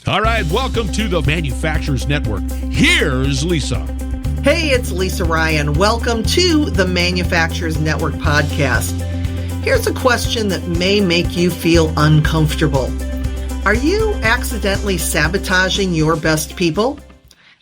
All right, welcome to the Manufacturers Network. Here's Lisa. Hey, it's Lisa Ryan. Welcome to the Manufacturers Network podcast. Here's a question that may make you feel uncomfortable. Are you accidentally sabotaging your best people?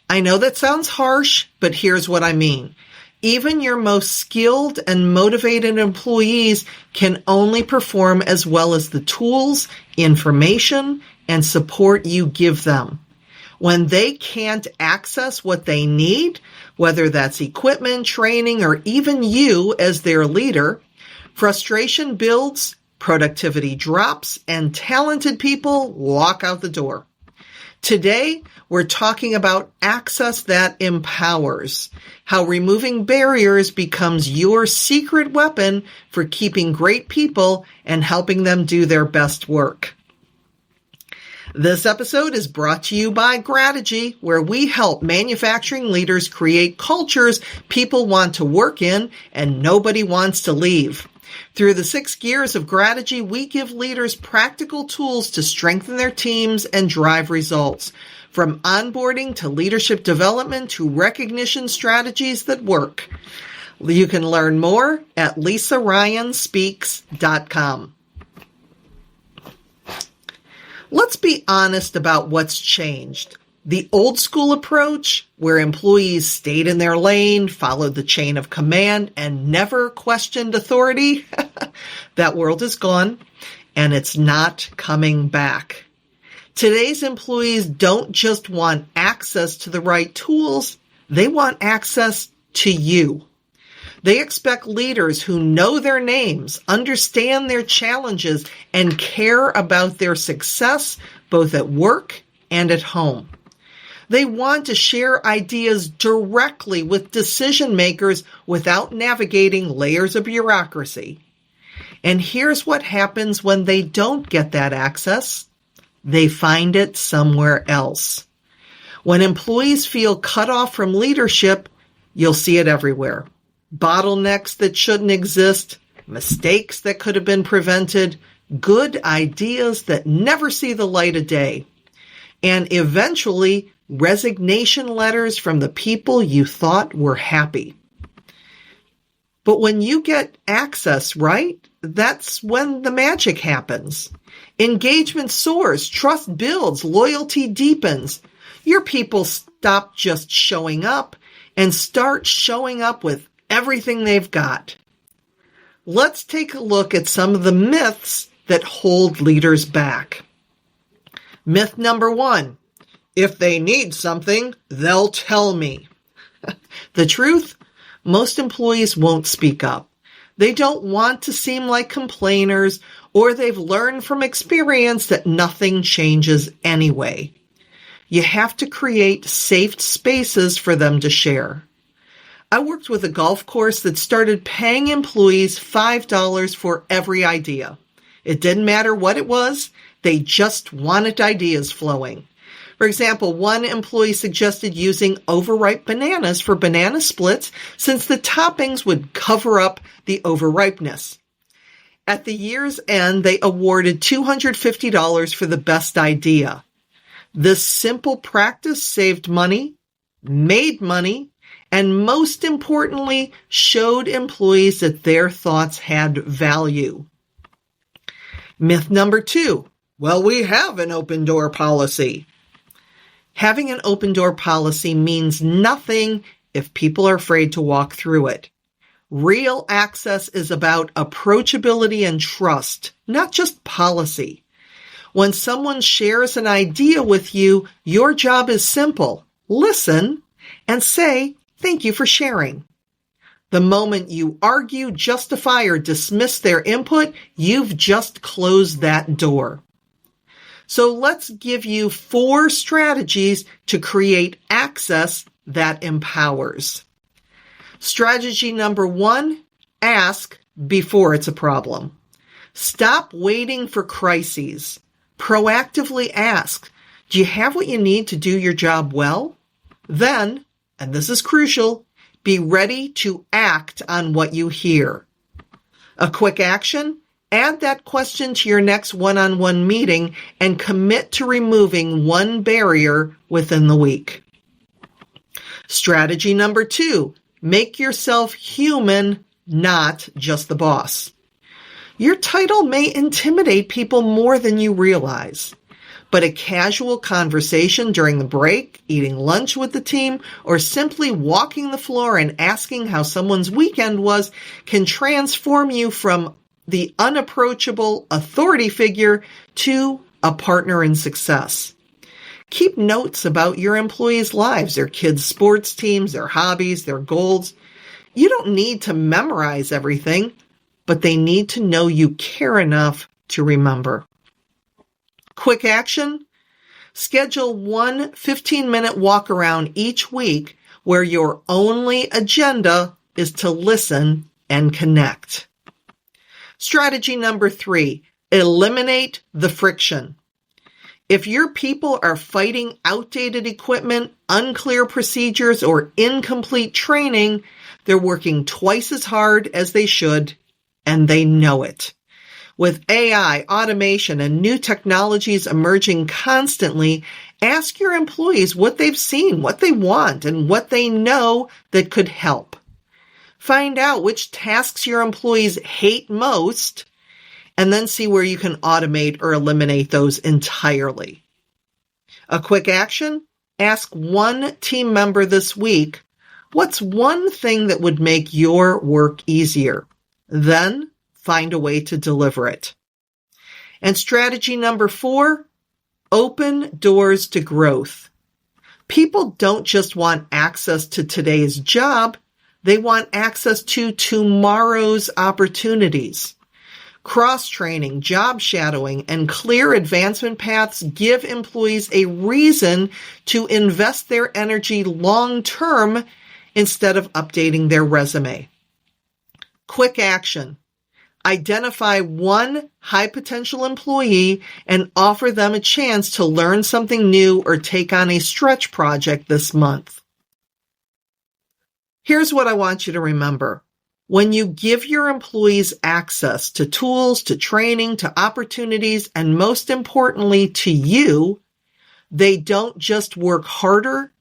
I know that sounds harsh, but here's what I mean. Even your most skilled and motivated employees can only perform as well as the tools, information, and support you give them. When they can't access what they need, whether that's equipment, training, or even you as their leader, frustration builds, productivity drops, and talented people walk out the door. Today, we're talking about access that empowers, how removing barriers becomes your secret weapon for keeping great people and helping them do their best work. This episode is brought to you by Grategy, where we help manufacturing leaders create cultures people want to work in and nobody wants to leave. Through the 6 gears of Grategy, we give leaders practical tools to strengthen their teams and drive results. From onboarding to leadership development to recognition strategies that work. You can learn more at lisaryanspeaks.com. Let's be honest about what's changed. The old school approach, where employees stayed in their lane, followed the chain of command, and never questioned authority, that world is gone, and it's not coming back. Today's employees don't just want access to the right tools, they want access to you. They expect leaders who know their names, understand their challenges, and care about their success, both at work and at home. They want to share ideas directly with decision makers without navigating layers of bureaucracy. And here's what happens when they don't get that access. They find it somewhere else. When employees feel cut off from leadership, you'll see it everywhere. Bottlenecks that shouldn't exist, mistakes that could have been prevented, good ideas that never see the light of day, and eventually resignation letters from the people you thought were happy. But when you get access, right, that's when the magic happens. Engagement soars, trust builds, loyalty deepens. Your people stop just showing up and start showing up with everything they've got. Let's take a look at some of the myths that hold leaders back. Myth number 1. If they need something, they'll tell me. The truth? Most employees won't speak up. They don't want to seem like complainers, or they've learned from experience that nothing changes anyway. You have to create safe spaces for them to share. I worked with a golf course that started paying employees $5 for every idea. It didn't matter what it was, they just wanted ideas flowing. For example, one employee suggested using overripe bananas for banana splits since the toppings would cover up the overripeness. At the year's end, they awarded $250 for the best idea. This simple practice saved money, made money, and most importantly, showed employees that their thoughts had value. Myth number 2. Well, we have an open door policy. Having an open door policy means nothing if people are afraid to walk through it. Real access is about approachability and trust, not just policy. When someone shares an idea with you, your job is simple. Listen and say, "Thank you for sharing." The moment you argue, justify, or dismiss their input, you've just closed that door. So let's give you 4 strategies to create access that empowers. Strategy number 1, ask before it's a problem. Stop waiting for crises. Proactively ask, do you have what you need to do your job well? Then, and this is crucial, be ready to act on what you hear. A quick action, Add that question to your next one-on-one meeting and commit to removing one barrier within the week. Strategy number 2, make yourself human, not just the boss. Your title may intimidate people more than you realize, but a casual conversation during the break, eating lunch with the team, or simply walking the floor and asking how someone's weekend was can transform you from the unapproachable authority figure to a partner in success. Keep notes about your employees' lives, their kids' sports teams, their hobbies, their goals. You don't need to memorize everything, but they need to know you care enough to remember. Quick action: schedule one 15-minute walk around each week where your only agenda is to listen and connect. Strategy number 3, eliminate the friction. If your people are fighting outdated equipment, unclear procedures, or incomplete training, they're working twice as hard as they should, and they know it. With AI, automation, and new technologies emerging constantly, ask your employees what they've seen, what they want, and what they know that could help. Find out which tasks your employees hate most, and then see where you can automate or eliminate those entirely. A quick action: ask one team member this week, what's one thing that would make your work easier? Then find a way to deliver it. And strategy number 4, open doors to growth. People don't just want access to today's job, they want access to tomorrow's opportunities. Cross-training, job shadowing, and clear advancement paths give employees a reason to invest their energy long-term instead of updating their resume. Quick action: identify one high-potential employee and offer them a chance to learn something new or take on a stretch project this month. Here's what I want you to remember. When you give your employees access to tools, to training, to opportunities, and most importantly to you, they don't just work harder,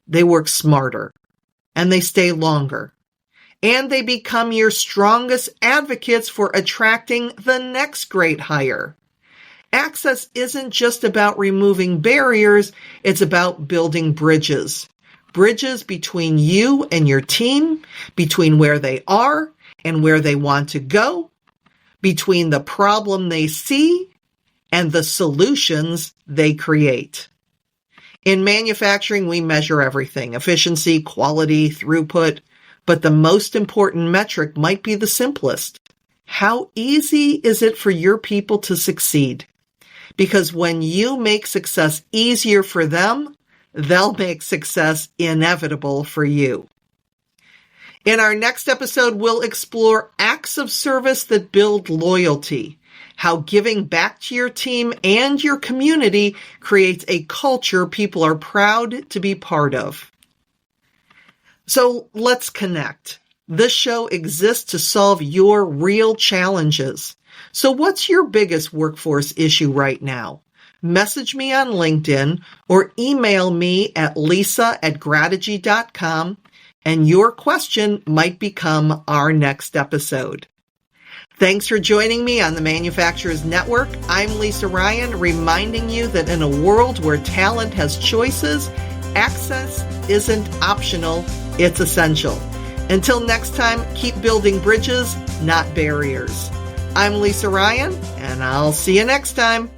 they work smarter, and they stay longer. And they become your strongest advocates for attracting the next great hire. Access isn't just about removing barriers, it's about building bridges. Bridges between you and your team, between where they are and where they want to go, between the problem they see and the solutions they create. In manufacturing, we measure everything: efficiency, quality, throughput, but the most important metric might be the simplest. How easy is it for your people to succeed? Because when you make success easier for them, they'll make success inevitable for you. In our next episode, we'll explore acts of service that build loyalty, how giving back to your team and your community creates a culture people are proud to be part of. So let's connect. This show exists to solve your real challenges. So what's your biggest workforce issue right now? Message me on LinkedIn or email me at lisa@grategy.com, and your question might become our next episode. Thanks for joining me on the Manufacturers Network. I'm Lisa Ryan, reminding you that in a world where talent has choices, access isn't optional, it's essential. Until next time, keep building bridges, not barriers. I'm Lisa Ryan, and I'll see you next time.